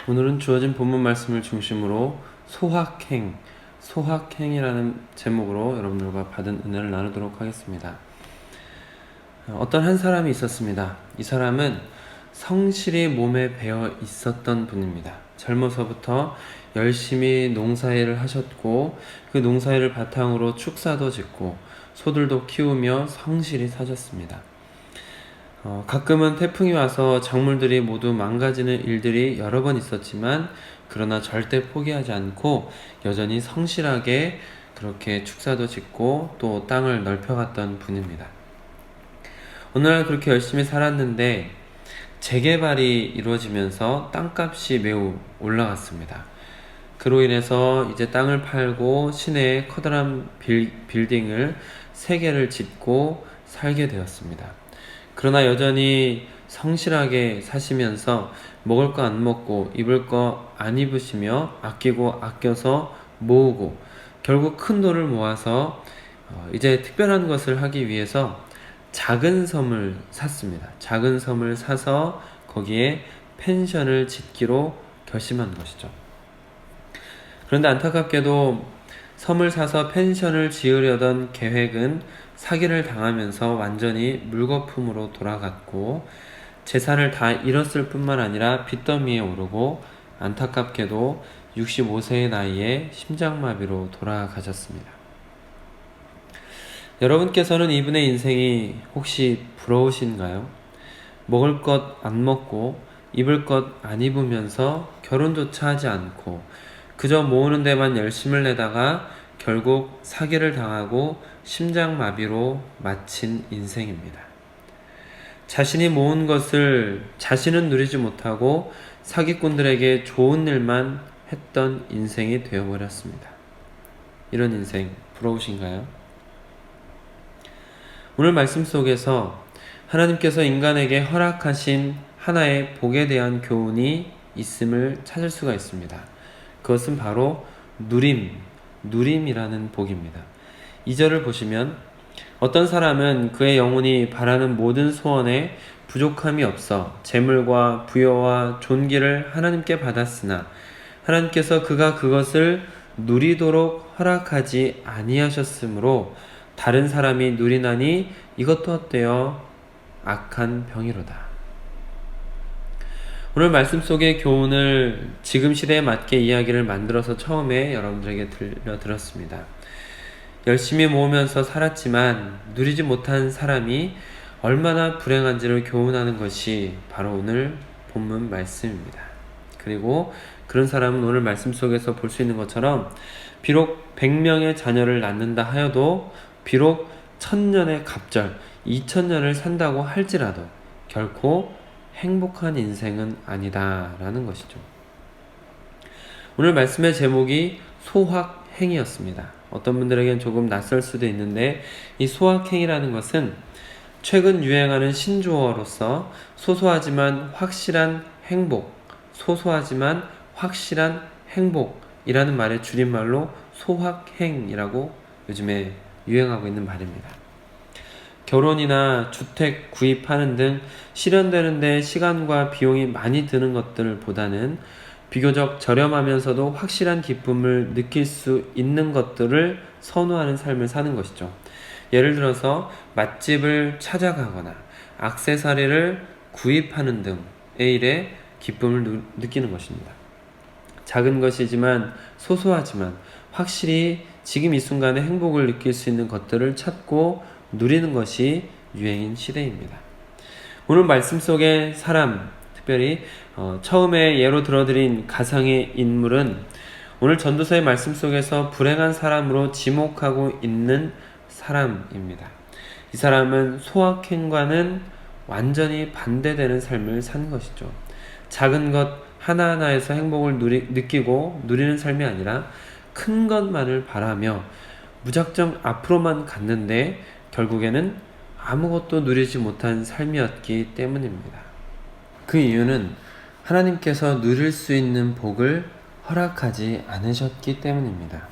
오늘은 주어진 본문 말씀을 중심으로 소확행이라는 제목으로 여러분들과 받은 은혜를 나누도록 하겠습니다. 어떤 한 사람이 있었습니다. 이 사람은 성실히 몸에 배어 있었던 분입니다. 젊어서부터 열심히 농사일을 하셨고 그 농사일을 바탕으로 축사도 짓고 소들도 키우며 성실히 사셨습니다. 가끔은 태풍이 와서 작물들이 모두 망가지는 일들이 여러 번 있었지만 그러나 절대 포기하지 않고 여전히 성실하게 그렇게 축사도 짓고 또 땅을 넓혀갔던 분입니다. 어느 날 그렇게 열심히 살았는데 재개발이 이루어지면서 땅값이 매우 올라갔습니다. 그로 인해서 이제 땅을 팔고 시내에 커다란 빌딩을 3개를 짓고 살게 되었습니다. 그러나 여전히 성실하게 사시면서 먹을 거 안 먹고 입을 거 안 입으시며 아끼고 아껴서 모으고 결국 큰 돈을 모아서 이제 특별한 것을 하기 위해서 작은 섬을 샀습니다. 작은 섬을 사서 거기에 펜션을 짓기로 결심한 것이죠. 그런데 안타깝게도 섬을 사서 펜션을 지으려던 계획은 사기를 당하면서 완전히 물거품으로 돌아갔고 재산을 다 잃었을 뿐만 아니라 빚더미에 오르고 안타깝게도 65세의 나이에 심장마비로 돌아가셨습니다. 여러분께서는 이분의 인생이 혹시 부러우신가요? 먹을 것 안 먹고 입을 것 안 입으면서 결혼조차 하지 않고 그저 모으는 데만 열심을 내다가 결국 사기를 당하고 심장마비로 마친 인생입니다. 자신이 모은 것을 자신은 누리지 못하고 사기꾼들에게 좋은 일만 했던 인생이 되어버렸습니다. 이런 인생 부러우신가요? 오늘 말씀 속에서 하나님께서 인간에게 허락하신 하나의 복에 대한 교훈이 있음을 찾을 수가 있습니다. 그것은 바로 누림이라는 복입니다. 2절을 보시면 어떤 사람은 그의 영혼이 바라는 모든 소원에 부족함이 없어 재물과 부여와 존귀를 하나님께 받았으나 하나님께서 그가 그것을 누리도록 허락하지 아니하셨으므로 다른 사람이 누리나니 이것도 어때요? 악한 병이로다. 오늘 말씀 속의 교훈을 지금 시대에 맞게 이야기를 만들어서 처음에 여러분들에게 들려드렸습니다. 열심히 모으면서 살았지만 누리지 못한 사람이 얼마나 불행한지를 교훈하는 것이 바로 오늘 본문 말씀입니다. 그리고 그런 사람은 오늘 말씀 속에서 볼 수 있는 것처럼 비록 100명의 자녀를 낳는다 하여도 비록 1000년의 갑절, 2000년을 산다고 할지라도 결코 행복한 인생은 아니다라는 것이죠. 오늘 말씀의 제목이 소확행이었습니다. 어떤 분들에겐 조금 낯설 수도 있는데 이 소확행이라는 것은 최근 유행하는 신조어로서 소소하지만 확실한 행복이라는 말의 줄임말로 소확행이라고 요즘에 유행하고 있는 말입니다. 결혼이나 주택 구입하는 등 실현되는 데 시간과 비용이 많이 드는 것들보다는 비교적 저렴하면서도 확실한 기쁨을 느낄 수 있는 것들을 선호하는 삶을 사는 것이죠. 예를 들어서 맛집을 찾아가거나 액세서리를 구입하는 등의 일에 기쁨을 느끼는 것입니다. 작은 것이지만 소소하지만 확실히 지금 이 순간에 행복을 느낄 수 있는 것들을 찾고 누리는 것이 유행인 시대입니다. 오늘 말씀 속의 사람, 특별히 처음에 예로 들어드린 가상의 인물은 오늘 전도서의 말씀 속에서 불행한 사람으로 지목하고 있는 사람입니다. 이 사람은 소확행과는 완전히 반대되는 삶을 산 것이죠. 작은 것 하나하나에서 행복을 느끼고 누리는 삶이 아니라 큰 것만을 바라며 무작정 앞으로만 갔는데 결국에는 아무것도 누리지 못한 삶이었기 때문입니다. 그 이유는 하나님께서 누릴 수 있는 복을 허락하지 않으셨기 때문입니다.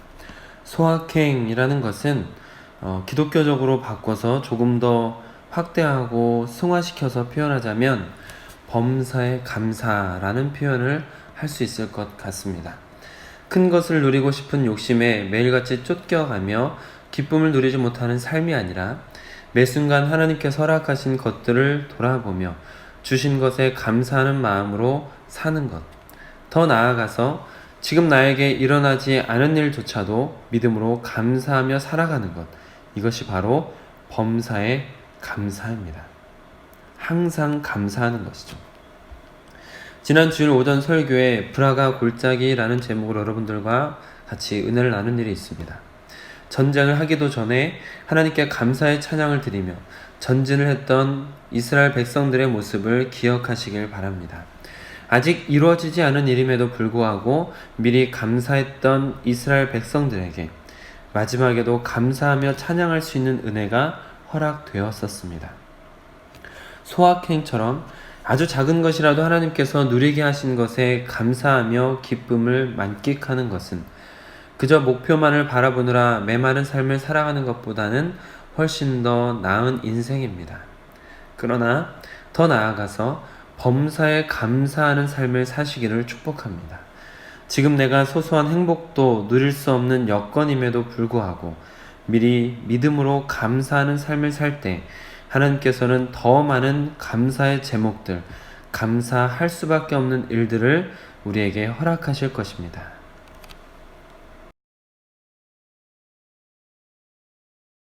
소확행이라는 것은 기독교적으로 바꿔서 조금 더 확대하고 승화시켜서 표현하자면 범사에 감사라는 표현을 할 수 있을 것 같습니다. 큰 것을 누리고 싶은 욕심에 매일같이 쫓겨가며 기쁨을 누리지 못하는 삶이 아니라 매 순간 하나님께서 허락하신 것들을 돌아보며 주신 것에 감사하는 마음으로 사는 것. 더 나아가서 지금 나에게 일어나지 않은 일조차도 믿음으로 감사하며 살아가는 것. 이것이 바로 범사에 감사입니다. 항상 감사하는 것이죠. 지난 주일 오전 설교에 브라가 골짜기라는 제목으로 여러분들과 같이 은혜를 나눈 일이 있습니다. 전쟁을 하기도 전에 하나님께 감사의 찬양을 드리며 전진을 했던 이스라엘 백성들의 모습을 기억하시길 바랍니다. 아직 이루어지지 않은 일임에도 불구하고 미리 감사했던 이스라엘 백성들에게 마지막에도 감사하며 찬양할 수 있는 은혜가 허락되었었습니다. 소확행처럼 아주 작은 것이라도 하나님께서 누리게 하신 것에 감사하며 기쁨을 만끽하는 것은 그저 목표만을 바라보느라 메마른 삶을 살아가는 것보다는 훨씬 더 나은 인생입니다. 그러나 더 나아가서 범사에 감사하는 삶을 사시기를 축복합니다. 지금 내가 소소한 행복도 누릴 수 없는 여건임에도 불구하고 미리 믿음으로 감사하는 삶을 살 때 하나님께서는 더 많은 감사의 제목들, 감사할 수밖에 없는 일들을 우리에게 허락하실 것입니다.